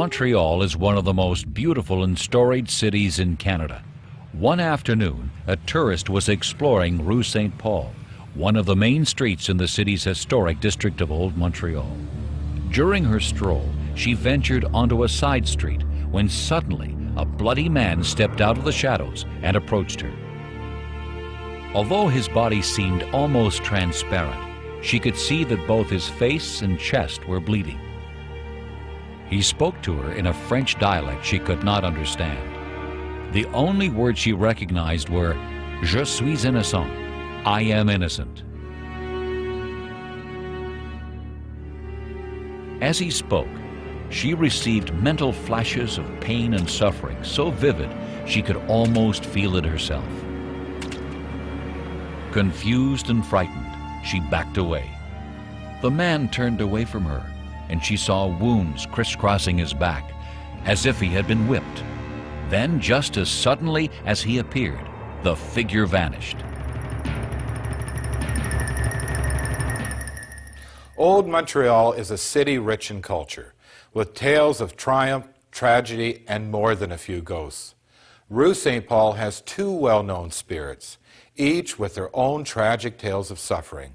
Montreal is one of the most beautiful and storied cities in Canada. One afternoon, a tourist was exploring Rue St. Paul, one of the main streets in the city's historic district of Old Montreal. During her stroll, she ventured onto a side street when suddenly a bloody man stepped out of the shadows and approached her. Although his body seemed almost transparent, she could see that both his face and chest were bleeding. He spoke to her in a French dialect she could not understand. The only words she recognized were, "Je suis innocent," I am innocent. As he spoke, she received mental flashes of pain and suffering so vivid she could almost feel it herself. Confused and frightened, she backed away. The man turned away from her, and she saw wounds crisscrossing his back, as if he had been whipped. Then, just as suddenly as he appeared, the figure vanished. Old Montreal is a city rich in culture, with tales of triumph, tragedy, and more than a few ghosts. Rue St. Paul has two well-known spirits, each with their own tragic tales of suffering.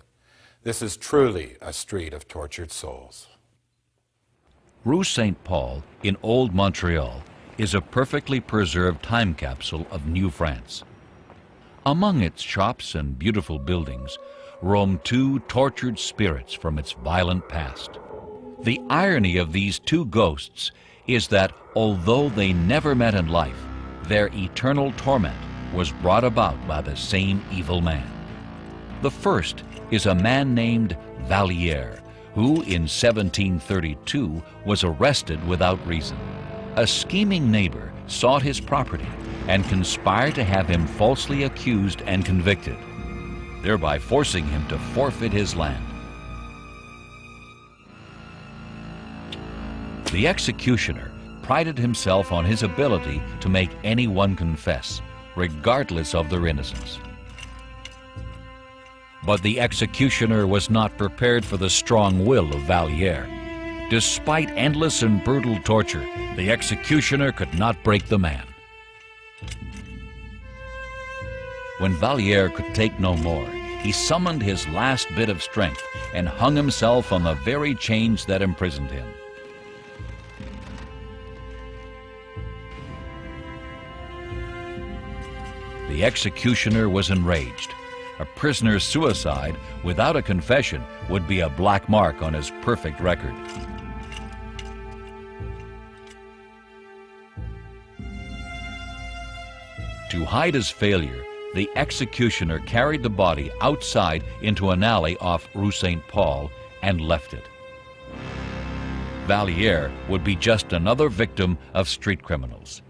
This is truly a street of tortured souls. Rue St. Paul in Old Montreal is a perfectly preserved time capsule of New France. Among its shops and beautiful buildings roam two tortured spirits from its violent past. The irony of these two ghosts is that although they never met in life, their eternal torment was brought about by the same evil man. The first is a man named Valliere, who in 1732 was arrested without reason. A scheming neighbor sought his property and conspired to have him falsely accused and convicted, thereby forcing him to forfeit his land. The executioner prided himself on his ability to make anyone confess, regardless of their innocence. But the executioner was not prepared for the strong will of Valliere. Despite endless and brutal torture, the executioner could not break the man. When Valliere could take no more, he summoned his last bit of strength and hung himself on the very chains that imprisoned him. The executioner was enraged. A prisoner's suicide without a confession would be a black mark on his perfect record. To hide his failure, the executioner carried the body outside into an alley off Rue St. Paul and left it. Valliere would be just another victim of street criminals.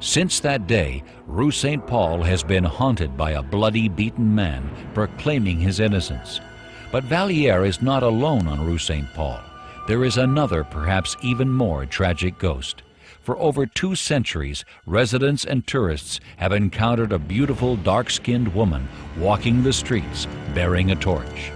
Since that day, Rue St. Paul has been haunted by a bloody, beaten man proclaiming his innocence. But Valliere is not alone on Rue St. Paul. There is another, perhaps even more tragic ghost. For over 2 centuries, residents and tourists have encountered a beautiful, dark-skinned woman walking the streets bearing a torch.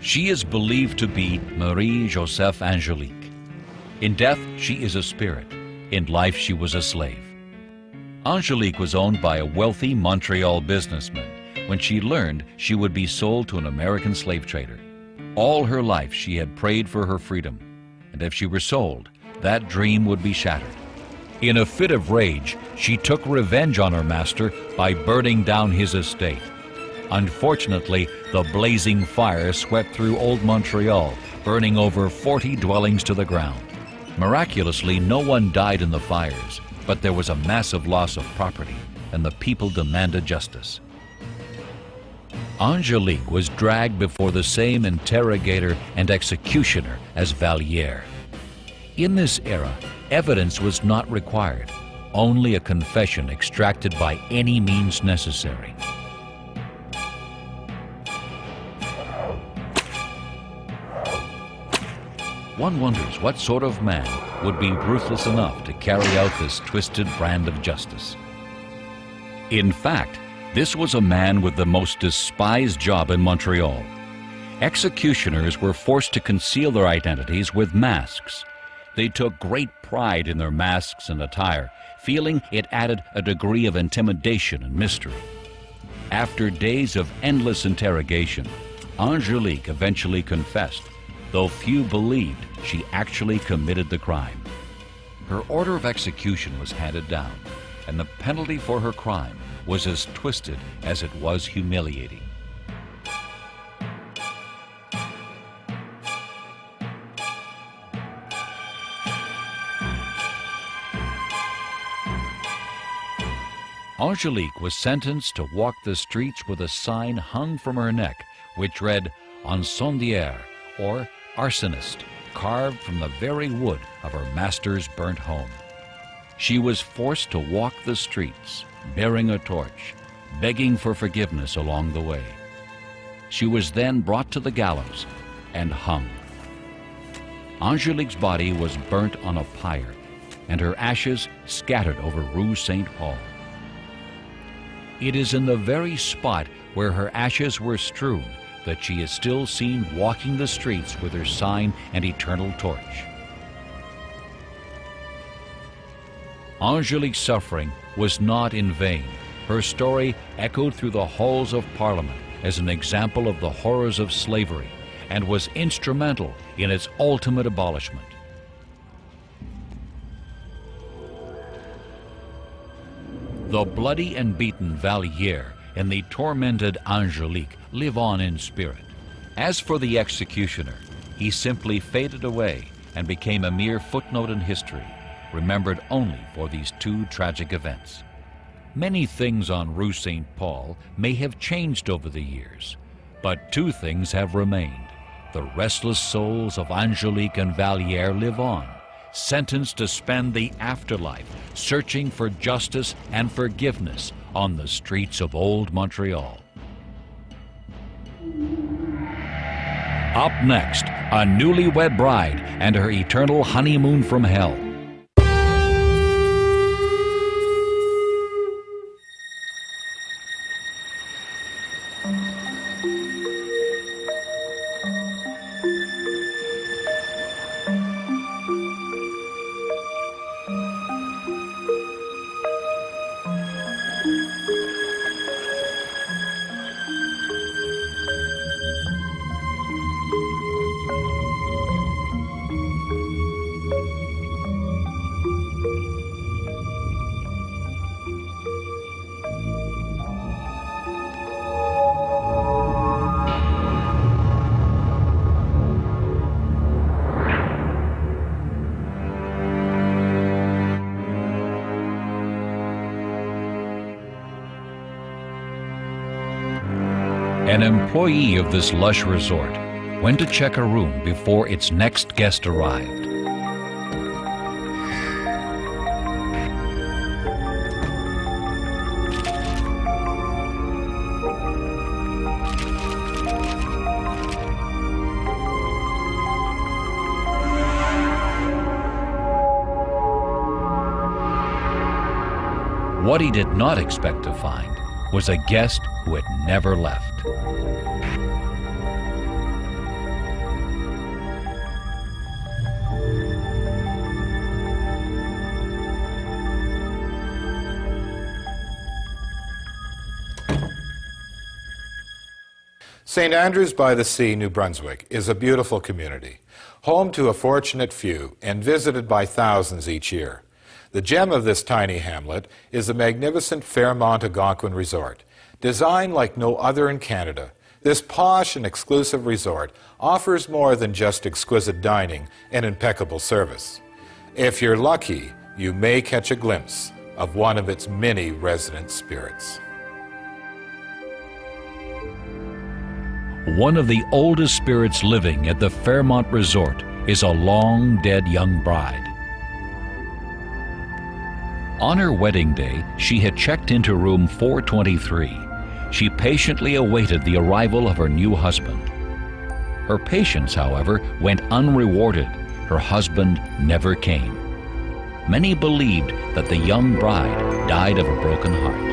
She is believed to be Marie-Joseph Angelique. In death, she is a spirit. In life, she was a slave. Angelique was owned by a wealthy Montreal businessman when she learned she would be sold to an American slave trader. All her life, she had prayed for her freedom, and if she were sold, that dream would be shattered. In a fit of rage, she took revenge on her master by burning down his estate. Unfortunately, the blazing fire swept through Old Montreal, burning over 40 dwellings to the ground. Miraculously, no one died in the fires, but there was a massive loss of property, and the people demanded justice. Angelique was dragged before the same interrogator and executioner as Valliere. In this era, evidence was not required, only a confession extracted by any means necessary. One wonders what sort of man would be ruthless enough to carry out this twisted brand of justice. In fact, this was a man with the most despised job in Montreal. Executioners were forced to conceal their identities with masks. They took great pride in their masks and attire, feeling it added a degree of intimidation and mystery. After days of endless interrogation, Angelique eventually confessed, though few believed she actually committed the crime. Her order of execution was handed down, and the penalty for her crime was as twisted as it was humiliating. Angelique was sentenced to walk the streets with a sign hung from her neck which read "Incendiaire," or arsonist, carved from the very wood of her master's burnt home. She was forced to walk the streets, bearing a torch, begging for forgiveness along the way. She was then brought to the gallows and hung. Angelique's body was burnt on a pyre, and her ashes scattered over Rue St. Paul. It is in the very spot where her ashes were strewn that she is still seen walking the streets with her sign and eternal torch. Angelique's suffering was not in vain. Her story echoed through the halls of Parliament as an example of the horrors of slavery and was instrumental in its ultimate abolishment. The bloody and beaten Valliere and the tormented Angelique live on in spirit. As for the executioner, he simply faded away and became a mere footnote in history, remembered only for these two tragic events. Many things on Rue St. Paul may have changed over the years, but two things have remained. The restless souls of Angelique and Valliere live on, sentenced to spend the afterlife searching for justice and forgiveness on the streets of old Montreal. Up next, a newlywed bride and her eternal honeymoon from hell. An employee of this lush resort went to check a room before its next guest arrived. What he did not expect to find was a guest who had never left. St. Andrews by the Sea, New Brunswick, is a beautiful community, home to a fortunate few and visited by thousands each year. The gem of this tiny hamlet is the magnificent Fairmont Algonquin Resort. Designed like no other in Canada, this posh and exclusive resort offers more than just exquisite dining and impeccable service. If you're lucky, you may catch a glimpse of one of its many resident spirits. One of the oldest spirits living at the Fairmont Resort is a long-dead young bride. On her wedding day, she had checked into room 423. She patiently awaited the arrival of her new husband. Her patience, however, went unrewarded her husband never came. Many believed that the young bride died of a broken heart.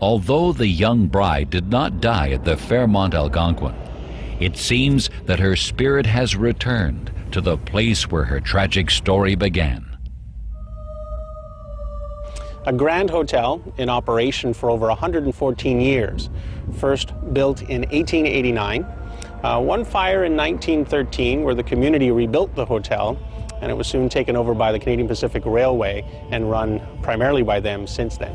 Although the young bride did not die at the Fairmont Algonquin, it seems that her spirit has returned to the place where her tragic story began. A grand hotel in operation for over 114 years, first built in 1889. One fire in 1913 where the community rebuilt the hotel, and it was soon taken over by the Canadian Pacific Railway and run primarily by them since then.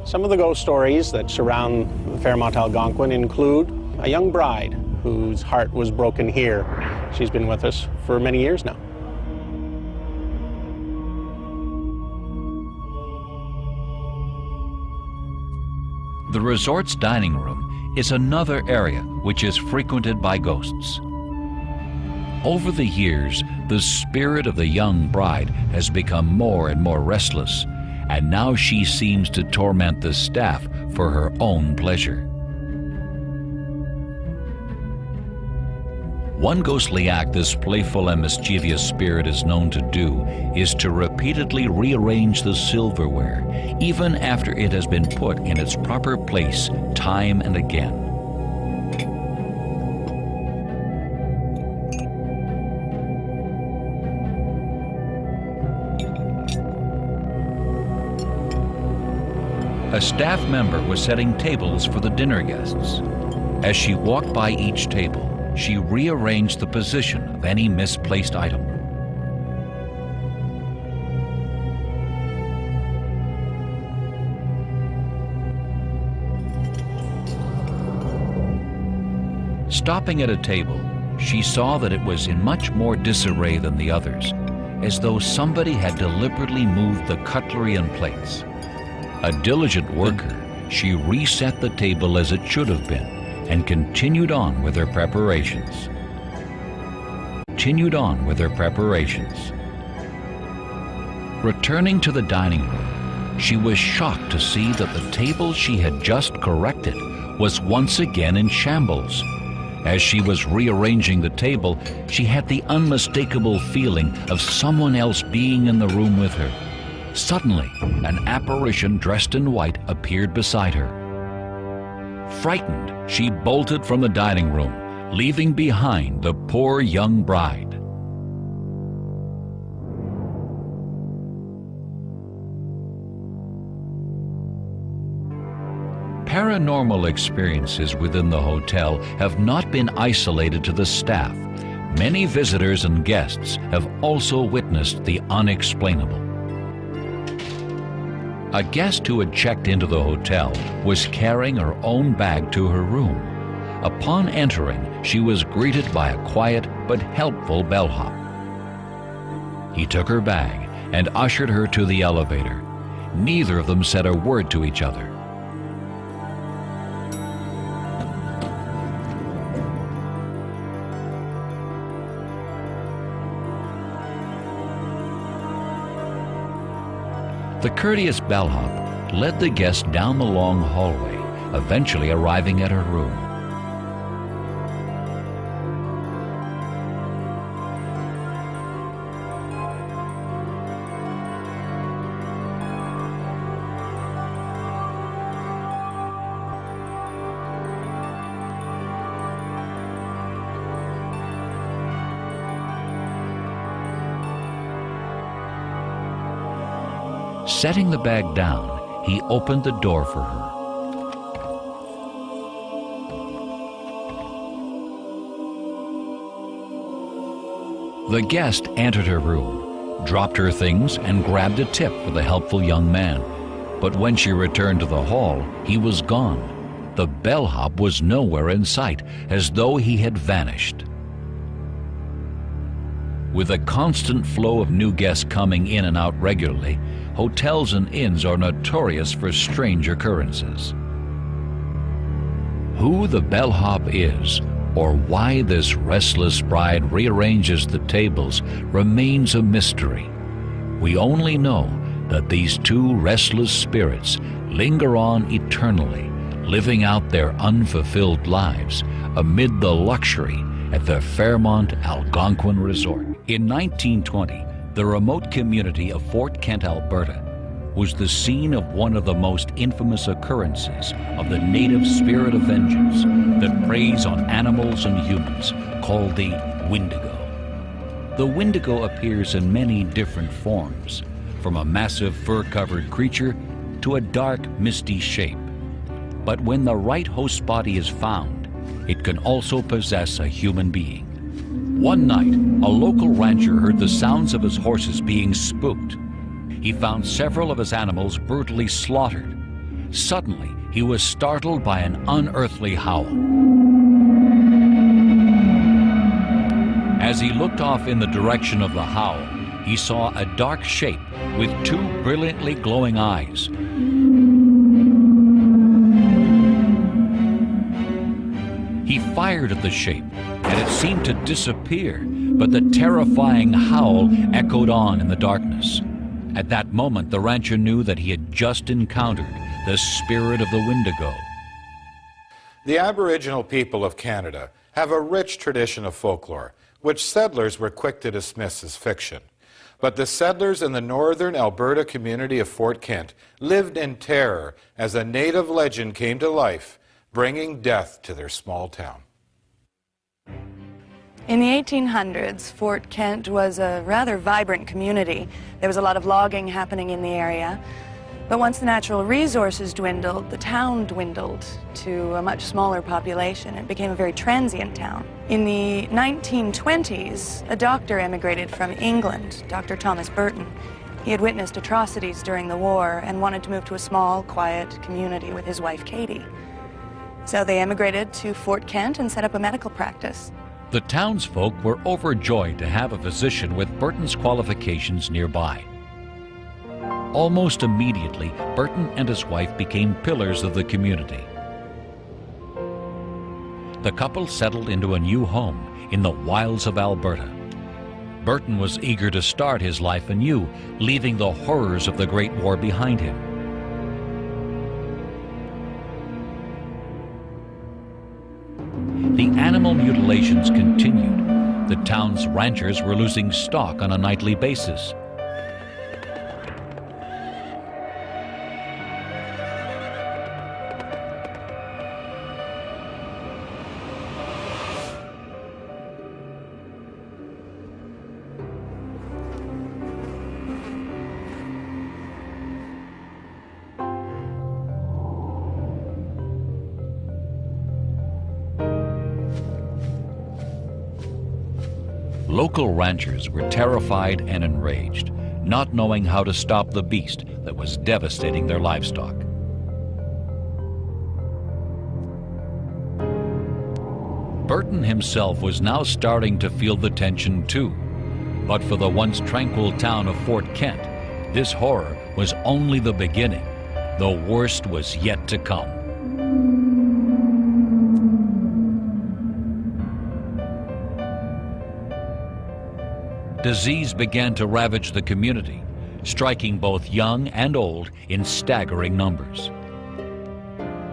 Some of the ghost stories that surround the Fairmont Algonquin include a young bride whose heart was broken here. She's been with us for many years now. The resort's dining room is another area which is frequented by ghosts. Over the years, the spirit of the young bride has become more and more restless, and now she seems to torment the staff for her own pleasure. One ghostly act this playful and mischievous spirit is known to do is to repeatedly rearrange the silverware, even after it has been put in its proper place time and again. A staff member was setting tables for the dinner guests. As she walked by each table, she rearranged the position of any misplaced item. Stopping at a table, she saw that it was in much more disarray than the others, as though somebody had deliberately moved the cutlery and plates. A diligent worker, she reset the table as it should have been and continued on with her preparations. Returning to the dining room, she was shocked to see that the table she had just corrected was once again in shambles. As she was rearranging the table, she had the unmistakable feeling of someone else being in the room with her. Suddenly, an apparition dressed in white appeared beside her. Frightened, she bolted from the dining room, leaving behind the poor young bride. Paranormal experiences within the hotel have not been isolated to the staff. Many visitors and guests have also witnessed the unexplainable. A guest who had checked into the hotel was carrying her own bag to her room. Upon entering, she was greeted by a quiet but helpful bellhop. He took her bag and ushered her to the elevator. Neither of them said a word to each other. The courteous bellhop led the guest down the long hallway, eventually arriving at her room. Setting the bag down, he opened the door for her. The guest entered her room, dropped her things, and grabbed a tip for the helpful young man. But when she returned to the hall, he was gone. The bellhop was nowhere in sight, as though he had vanished. With a constant flow of new guests coming in and out regularly, hotels and inns are notorious for strange occurrences. Who the bellhop is, or why this restless bride rearranges the tables, remains a mystery. We only know that these two restless spirits linger on eternally, living out their unfulfilled lives amid the luxury at the Fairmont Algonquin Resort. In 1920, the remote community of Fort Kent, Alberta, was the scene of one of the most infamous occurrences of the native spirit of vengeance that preys on animals and humans, called the Wendigo. The Wendigo appears in many different forms, from a massive fur-covered creature to a dark, misty shape. But when the right host body is found, it can also possess a human being. One night, a local rancher heard the sounds of his horses being spooked. He found several of his animals brutally slaughtered. Suddenly, he was startled by an unearthly howl. As he looked off in the direction of the howl, he saw a dark shape with two brilliantly glowing eyes. He fired at the shape, and it seemed to disappear, but the terrifying howl echoed on in the darkness. At that moment, the rancher knew that he had just encountered the spirit of the Wendigo. The Aboriginal people of Canada have a rich tradition of folklore, which settlers were quick to dismiss as fiction. But the settlers in the northern Alberta community of Fort Kent lived in terror as a native legend came to life, bringing death to their small town. In the 1800s, Fort Kent was a rather vibrant community. There was a lot of logging happening in the area. But once the natural resources dwindled, the town dwindled to a much smaller population. It became a very transient town. In the 1920s, a doctor emigrated from England, Dr. Thomas Burton. He had witnessed atrocities during the war and wanted to move to a small, quiet community with his wife, Katie. So they emigrated to Fort Kent and set up a medical practice. The townsfolk were overjoyed to have a physician with Burton's qualifications nearby. Almost immediately, Burton and his wife became pillars of the community. The couple settled into a new home in the wilds of Alberta. Burton was eager to start his life anew, leaving the horrors of the Great War behind him. The animal mutilations continued. The town's ranchers were losing stock on a nightly basis. Local ranchers were terrified and enraged, not knowing how to stop the beast that was devastating their livestock. Burton himself was now starting to feel the tension too. But for the once tranquil town of Fort Kent, this horror was only the beginning. The worst was yet to come. Disease began to ravage the community, striking both young and old in staggering numbers.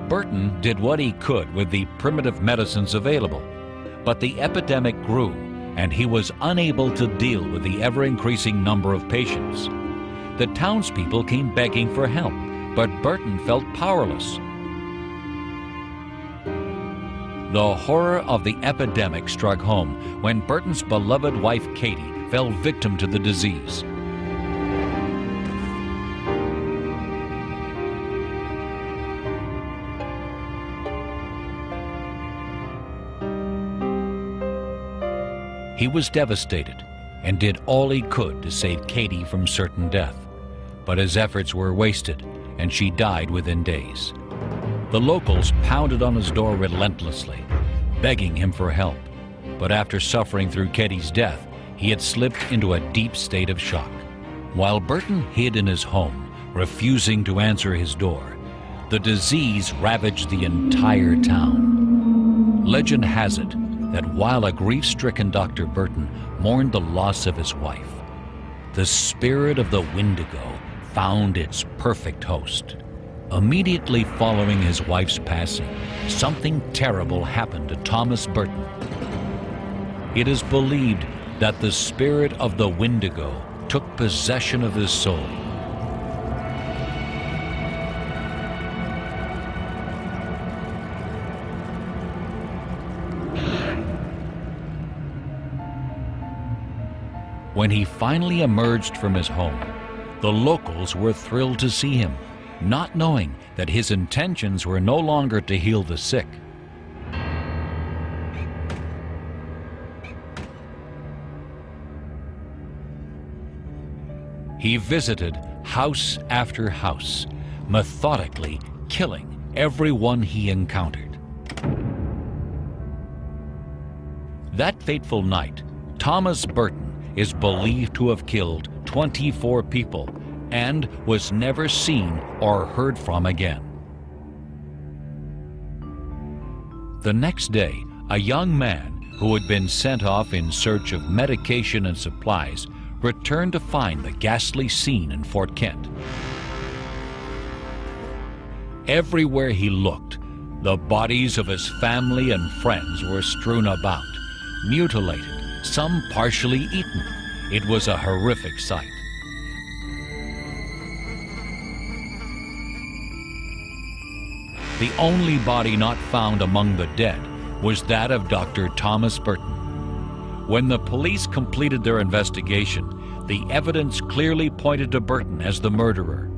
Burton did what he could with the primitive medicines available, but the epidemic grew, and he was unable to deal with the ever-increasing number of patients. The townspeople came begging for help, but Burton felt powerless. The horror of the epidemic struck home when Burton's beloved wife, Katie, fell victim to the disease. He was devastated and did all he could to save Katie from certain death, but his efforts were wasted and she died within days. The locals pounded on his door relentlessly, begging him for help, but after suffering through Katie's death, he had slipped into a deep state of shock. While Burton hid in his home, refusing to answer his door, the disease ravaged the entire town. Legend has it that while a grief-stricken Dr. Burton mourned the loss of his wife, the spirit of the Wendigo found its perfect host. Immediately following his wife's passing, something terrible happened to Thomas Burton. It is believed that the spirit of the Wendigo took possession of his soul. When he finally emerged from his home, the locals were thrilled to see him, not knowing that his intentions were no longer to heal the sick. He visited house after house, methodically killing everyone he encountered. That fateful night, Thomas Burton is believed to have killed 24 people and was never seen or heard from again. The next day, a young man who had been sent off in search of medication and supplies returned to find the ghastly scene in Fort Kent. Everywhere he looked, the bodies of his family and friends were strewn about, mutilated, some partially eaten. It was a horrific sight. The only body not found among the dead was that of Dr. Thomas Burton. When the police completed their investigation, the evidence clearly pointed to Burton as the murderer.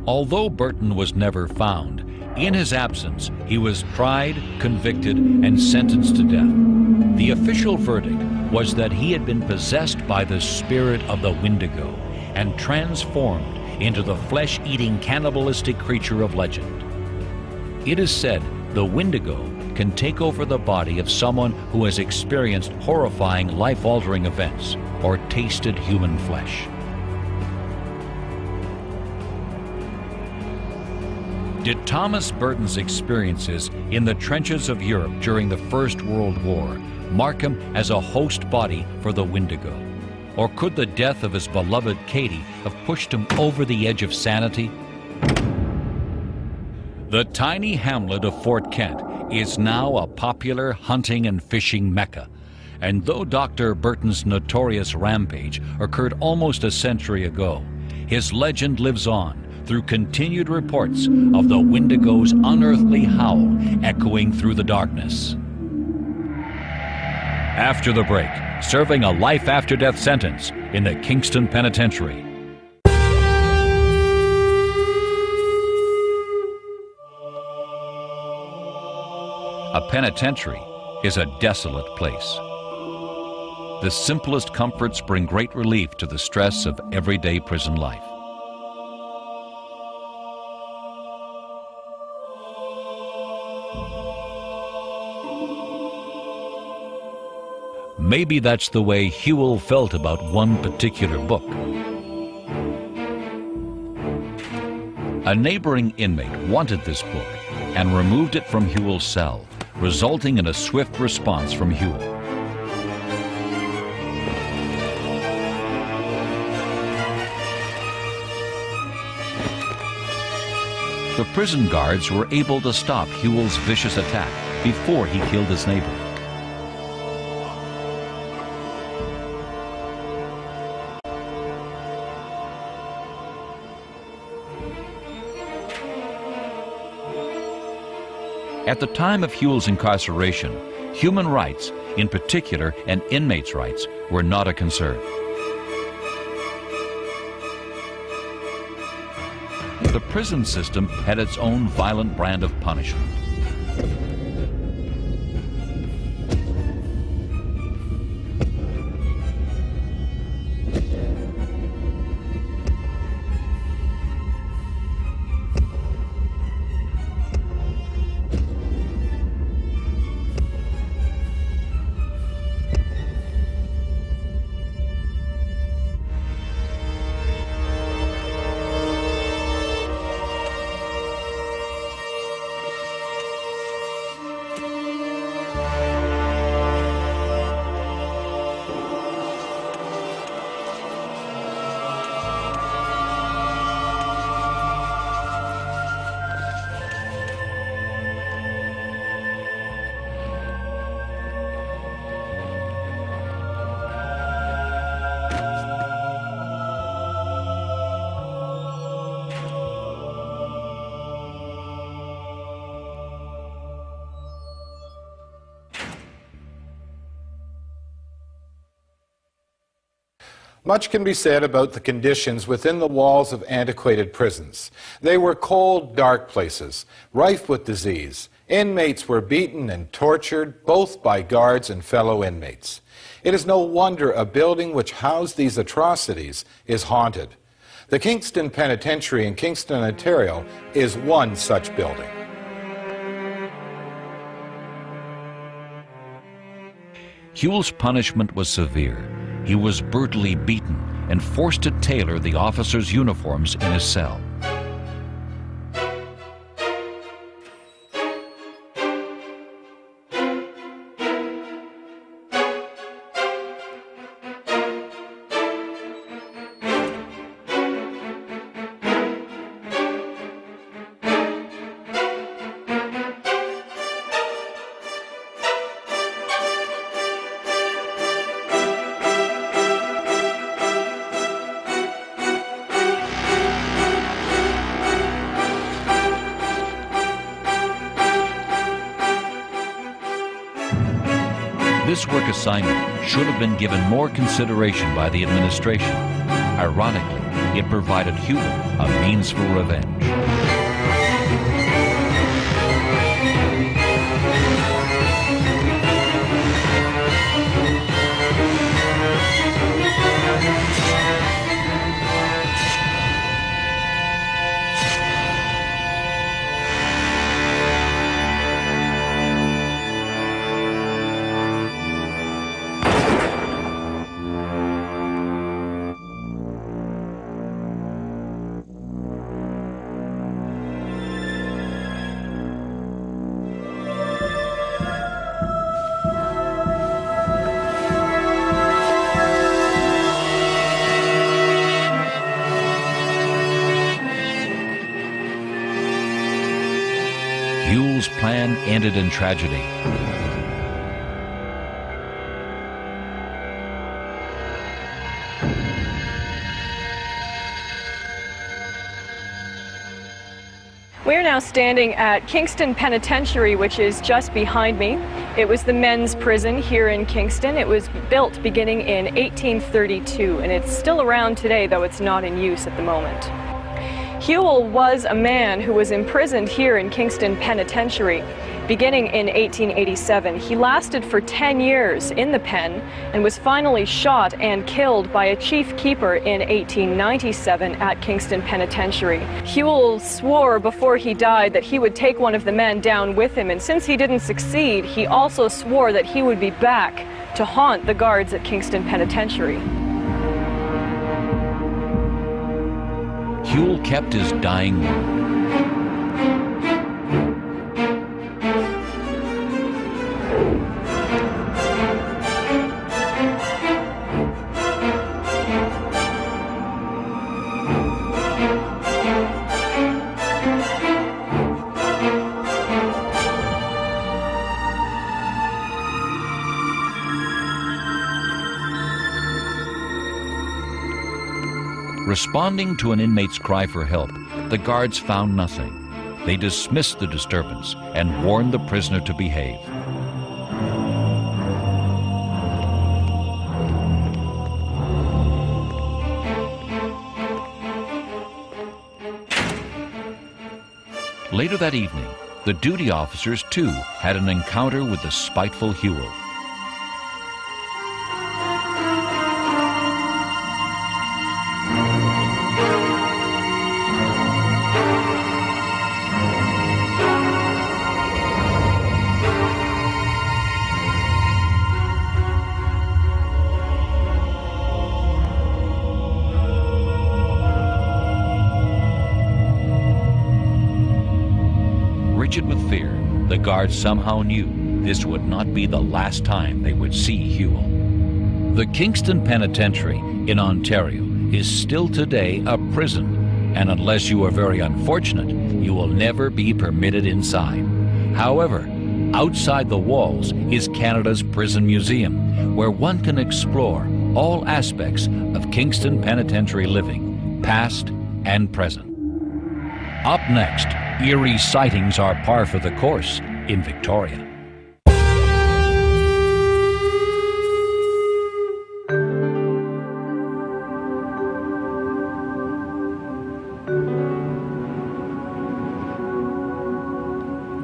Although Burton was never found, in his absence, he was tried, convicted, and sentenced to death. The official verdict was that he had been possessed by the spirit of the Wendigo and transformed into the flesh-eating cannibalistic creature of legend. It is said the Wendigo can take over the body of someone who has experienced horrifying life-altering events or tasted human flesh. Did Thomas Burton's experiences in the trenches of Europe during the First World War mark him as a host body for the Wendigo? Or could the death of his beloved Katie have pushed him over the edge of sanity? The tiny hamlet of Fort Kent is now a popular hunting and fishing mecca. And though Dr. Burton's notorious rampage occurred almost a century ago, his legend lives on through continued reports of the Wendigo's unearthly howl echoing through the darkness. After the break, serving a life-after-death sentence in the Kingston Penitentiary. A penitentiary is a desolate place. The simplest comforts bring great relief to the stress of everyday prison life. Maybe that's the way Hewell felt about one particular book. A neighboring inmate wanted this book and removed it from Hewell's cell, resulting in a swift response from Hewell. The prison guards were able to stop Hewell's vicious attack before he killed his neighbor. At the time of Hewell's incarceration, human rights, in particular an inmate's rights, were not a concern. The prison system had its own violent brand of punishment. Much can be said about the conditions within the walls of antiquated prisons. They were cold, dark places, rife with disease. Inmates were beaten and tortured, both by guards and fellow inmates. It is no wonder a building which housed these atrocities is haunted. The Kingston Penitentiary in Kingston, Ontario, is one such building. Whewell's punishment was severe. He was brutally beaten and forced to tailor the officers' uniforms in his cell. This work assignment should have been given more consideration by the administration. Ironically, it provided Whewell a means for revenge. Whewell's plan ended in tragedy. We're now standing at Kingston Penitentiary, which is just behind me. It was the men's prison here in Kingston. It was built beginning in 1832, and it's still around today, though it's not in use at the moment. Whewell was a man who was imprisoned here in Kingston Penitentiary beginning in 1887. He lasted for 10 years in the pen and was finally shot and killed by a chief keeper in 1897 at Kingston Penitentiary. Whewell swore before he died that he would take one of the men down with him, and since he didn't succeed, he also swore that he would be back to haunt the guards at Kingston Penitentiary. Whewell kept his dying word. Responding to an inmate's cry for help, the guards found nothing. They dismissed the disturbance and warned the prisoner to behave. Later that evening, the duty officers too had an encounter with the spiteful Whewell. Rigid with fear, the guards somehow knew this would not be the last time they would see Whewell. The Kingston Penitentiary in Ontario is still today a prison, and unless you are very unfortunate, you will never be permitted inside. However, outside the walls is Canada's Prison Museum, where one can explore all aspects of Kingston Penitentiary living, past and present. Up next, eerie sightings are par for the course in Victoria.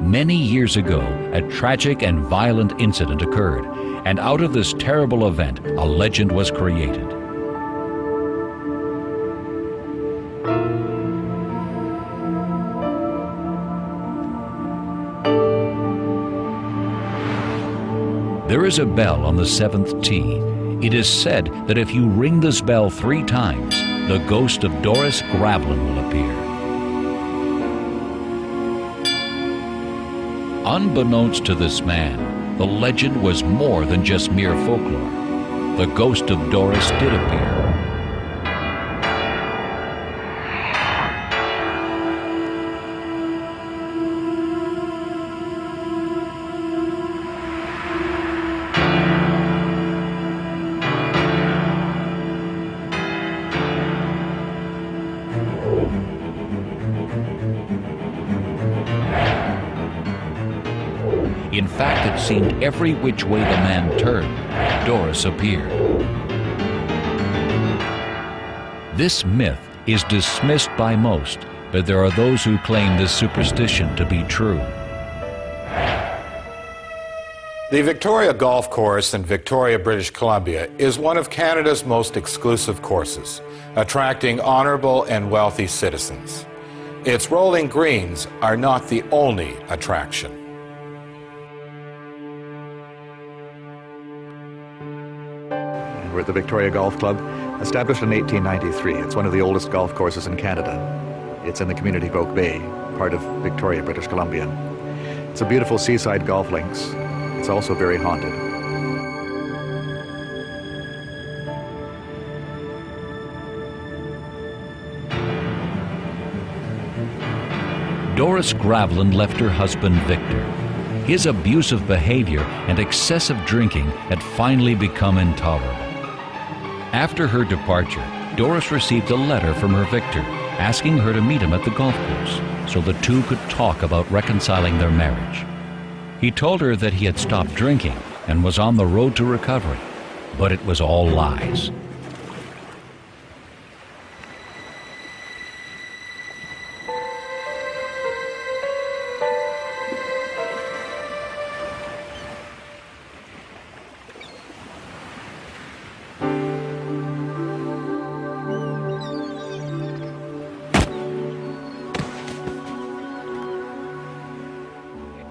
Many years ago, a tragic and violent incident occurred, and out of this terrible event, a legend was created. There is a bell on the 7th tee. It is said that if you ring this bell 3 times, the ghost of Doris Gravlin will appear. Unbeknownst to this man, the legend was more than just mere folklore. The ghost of Doris did appear. In fact, it seemed every which way the man turned, Doris appeared. This myth is dismissed by most, but there are those who claim this superstition to be true. The Victoria Golf Course in Victoria, British Columbia is one of Canada's most exclusive courses, attracting honorable and wealthy citizens. Its rolling greens are not the only attraction. We're at the Victoria Golf Club, established in 1893. It's one of the oldest golf courses in Canada. It's in the community of Oak Bay, part of Victoria, British Columbia. It's a beautiful seaside golf links. It's also very haunted. Doris Gravlin left her husband Victor. His abusive behavior and excessive drinking had finally become intolerable. After her departure, Doris received a letter from her Victor asking her to meet him at the golf course so the two could talk about reconciling their marriage. He told her that he had stopped drinking and was on the road to recovery, but it was all lies.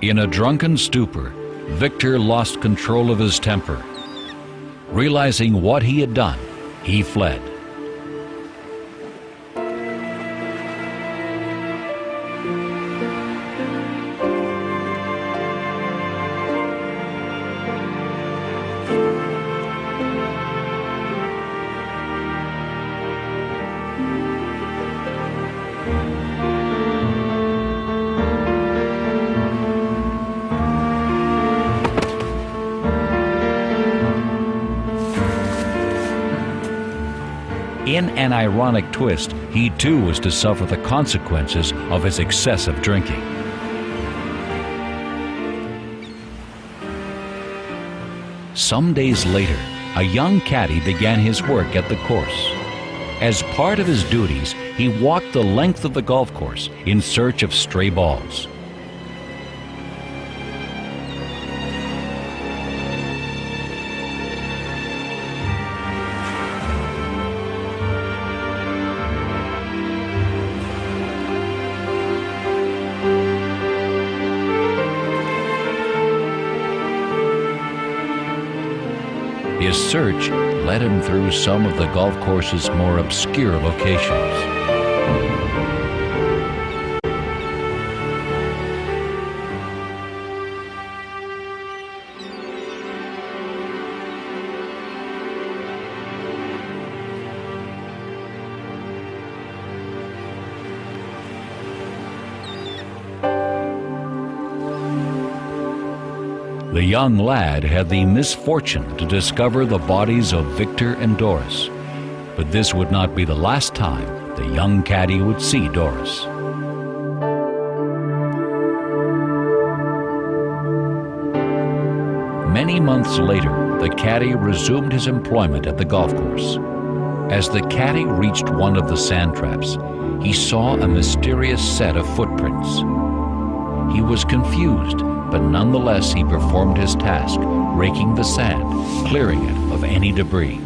In a drunken stupor, Victor lost control of his temper. Realizing what he had done, he fled. In an ironic twist, he too was to suffer the consequences of his excessive drinking. Some days later, a young caddy began his work at the course. As part of his duties, he walked the length of the golf course in search of stray balls. His search led him through some of the golf course's more obscure locations. The young lad had the misfortune to discover the bodies of Victor and Doris, but this would not be the last time the young caddy would see Doris. Many months later, the caddy resumed his employment at the golf course. As the caddy reached one of the sand traps, he saw a mysterious set of footprints. He was confused, but nonetheless he performed his task, raking the sand, clearing it of any debris.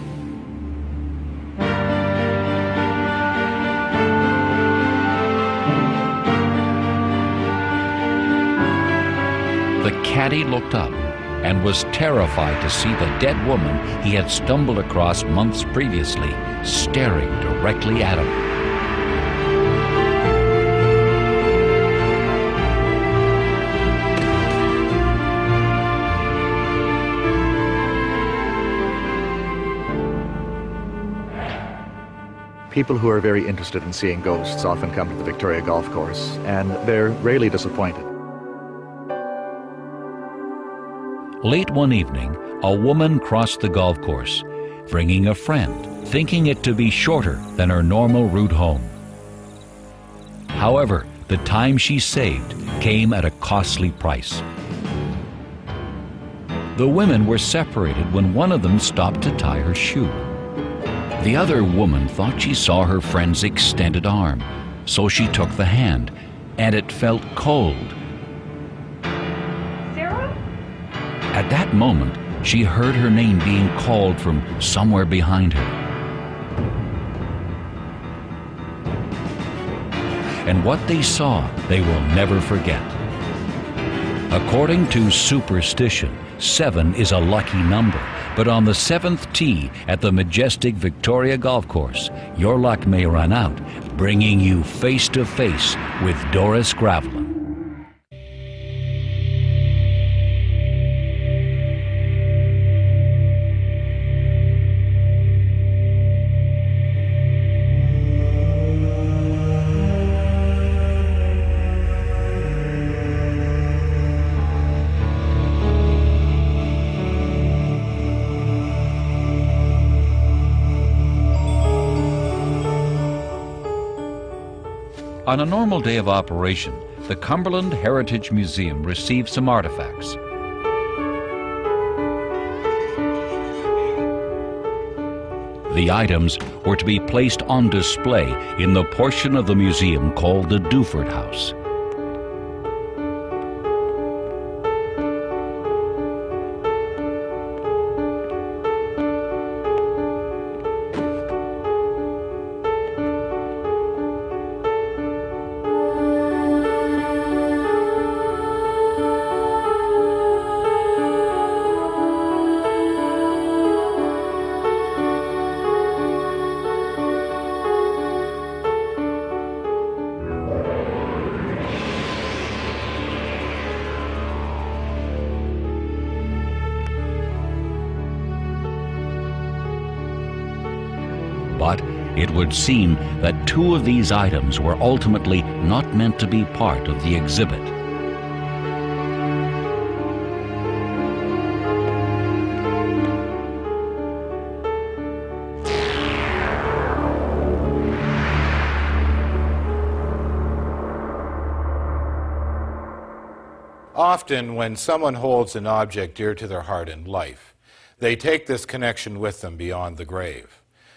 The caddy looked up and was terrified to see the dead woman he had stumbled across months previously staring directly at him. People who are very interested in seeing ghosts often come to the Victoria Golf Course, and they're rarely disappointed. Late one evening, a woman crossed the golf course, bringing a friend, thinking it to be shorter than her normal route home. However, the time she saved came at a costly price. The women were separated when one of them stopped to tie her shoe. The other woman thought she saw her friend's extended arm, so she took the hand, and it felt cold. At that moment, she heard her name being called from somewhere behind her. And what they saw, they will never forget. According to superstition, 7 is a lucky number, but on the 7th tee at the majestic Victoria Golf Course, your luck may run out, bringing you face to face with Doris Gravelin. On a normal day of operation, the Cumberland Heritage Museum received some artifacts. The items were to be placed on display in the portion of the museum called the Duford House. But it would seem that 2 of these items were ultimately not meant to be part of the exhibit. Often, when someone holds an object dear to their heart in life, they take this connection with them beyond the grave.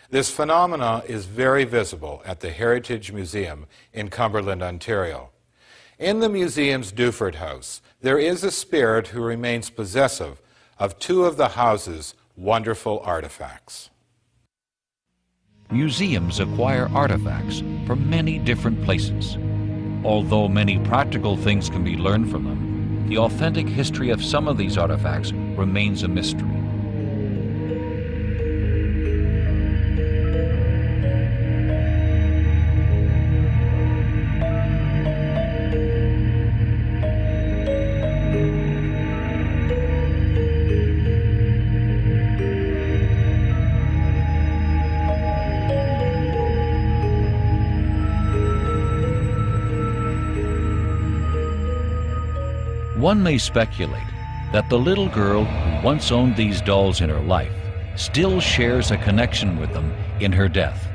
This phenomena is very visible at the Heritage Museum in Cumberland, Ontario. In the museum's Duford House, there is a spirit who remains possessive of 2 of the house's wonderful artifacts. Museums acquire artifacts from many different places. Although many practical things can be learned from them, the authentic history of some of these artifacts remains a mystery. One may speculate that the little girl who once owned these dolls in her life still shares a connection with them in her death.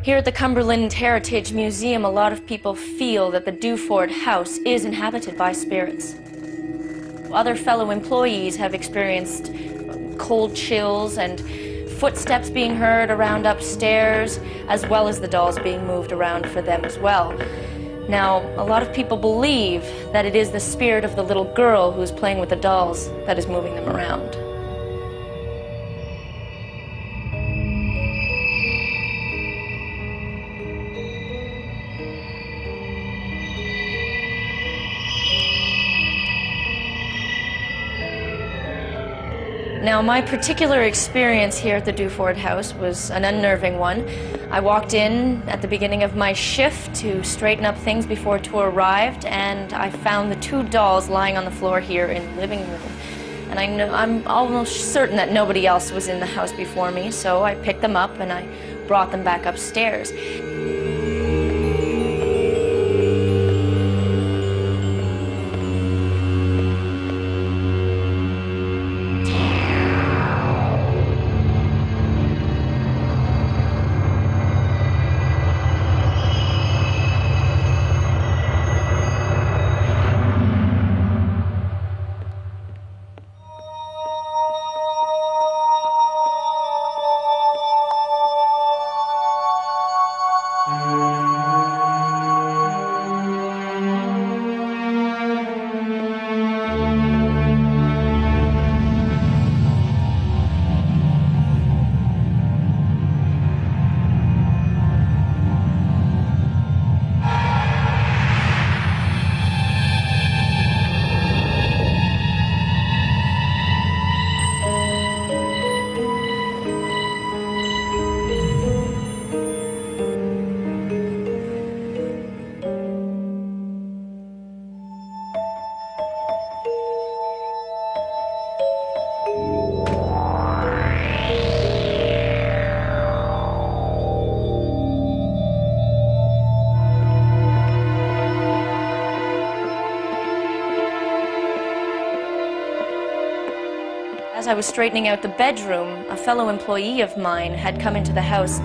Here at the Cumberland Heritage Museum, a lot of people feel that the Duford House is inhabited by spirits. Other fellow employees have experienced cold chills and footsteps being heard around upstairs, as well as the dolls being moved around for them as well. Now, a lot of people believe that it is the spirit of the little girl who is playing with the dolls that is moving them around. Now, my particular experience here at the Duford House was an unnerving one. I walked in at the beginning of my shift to straighten up things before tour arrived, and I found the two dolls lying on the floor here in the living room. And I'm almost certain that nobody else was in the house before me, so I picked them up and I brought them back upstairs. As I was straightening out the bedroom, a fellow employee of mine had come into the house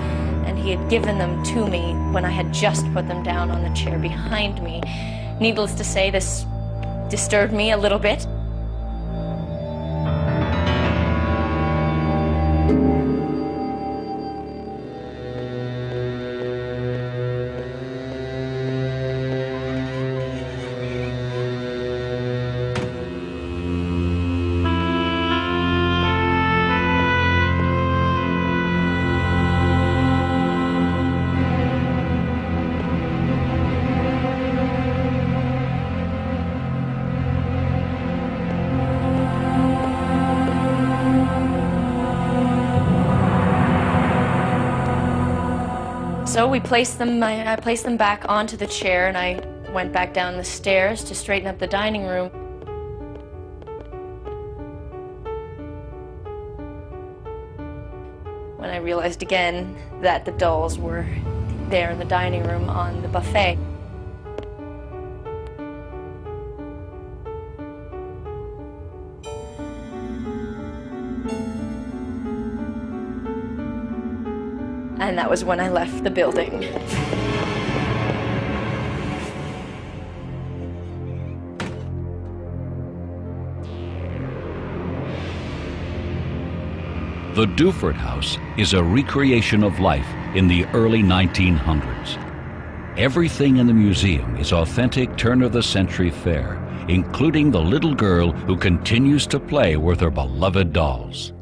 and he had given them to me when I had just put them down on the chair behind me. Needless to say, this disturbed me a little bit. So we placed them, I placed them back onto the chair and I went back down the stairs to straighten up the dining room. When I realized again that the dolls were there in the dining room on the buffet. And that was when I left the building. The Duford House is a recreation of life in the early 1900s. Everything in the museum is authentic turn-of-the-century fare, including the little girl who continues to play with her beloved dolls.